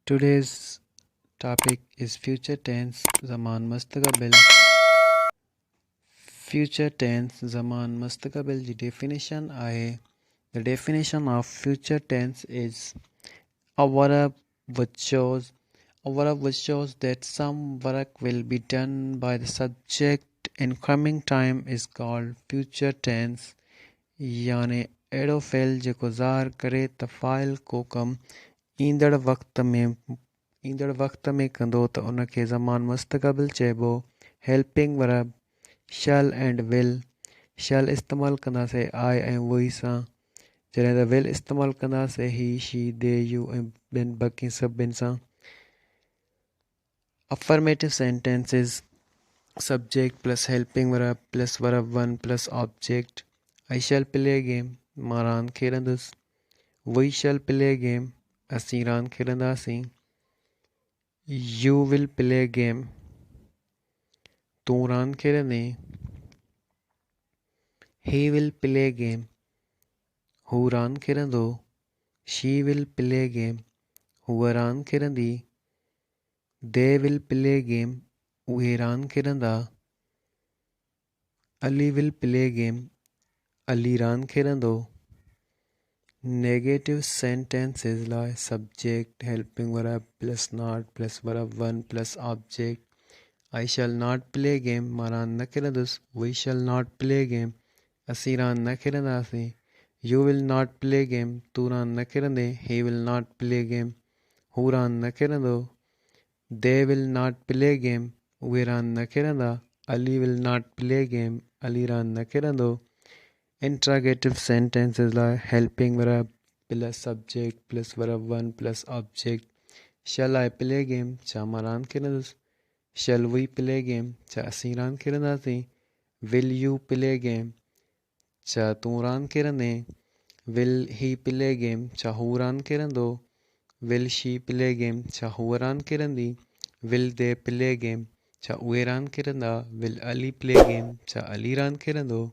Today's topic is future tense zaman mustaqbil. Future tense zaman mustaqbil की definition आहे. The definition of future tense is a verb which shows that some work will be done by the subject in coming time is called future tense. यानी एड़ो fail जेको ज़ाहिर करे त file को कम ईंदड़ वक़्त में कंदो त उनखे ज़मान मुस्तक़बिल चइबो. Helping verb shall and will. shall इस्तेमालु कंदासीं I ऐं we सां, जॾहिं त will इस्तेमालु कंदासीं he, she, they, you ऐं ॿियनि बाक़ी सभिनि सां. Affirmative sentences subject plus helping verb plus verb 1 plus object. I shall play a game. मां रांदि खेॾंदुसि. We shall play a game. असीं रांदि खेॾंदासीं. You will play a game. तूं रांदि खेॾंदे. He will play a game. हू रांदि खेॾंदो. She will play a game. हूअ रांदि खेॾंदी. They will play a game. उहे रांदि खेॾंदा. Ali will play a game. Ali रांदि खेॾंदो. Negative sentences लाइ subject helping verb plus not plus verb 1 plus object. I shall not play a game. मां रांदि न खेॾंदुसि. We shall not play a game. असीं रांदि न खेॾंदासीं. You will not play a game. तूं रांदि न खेॾंदे. He will not play a game. हू रांदि न खेॾंदो. They will not play a game. उहे रांदि न खेॾंदा. Ali will not play a game. Ali रांदि न खेॾंदो. Interrogative sentences लाइ helping verb plus subject plus verb 1 plus object. Shall I play a game? छा मां रांदि खेॾंदुसि. Shall we play a game? छा असीं रांदि खेॾंदासीं. Will you play a game? छा तूं रांदि खेॾंदे. Will he play a game? छा हू रांदि खेॾंदो. Will she play a game? छा हूअ रांदि खेॾंदी. Will they play a game? छा उहे रांदि खेॾंदा. Will Ali play a game? छा अली रांदि खेॾंदो.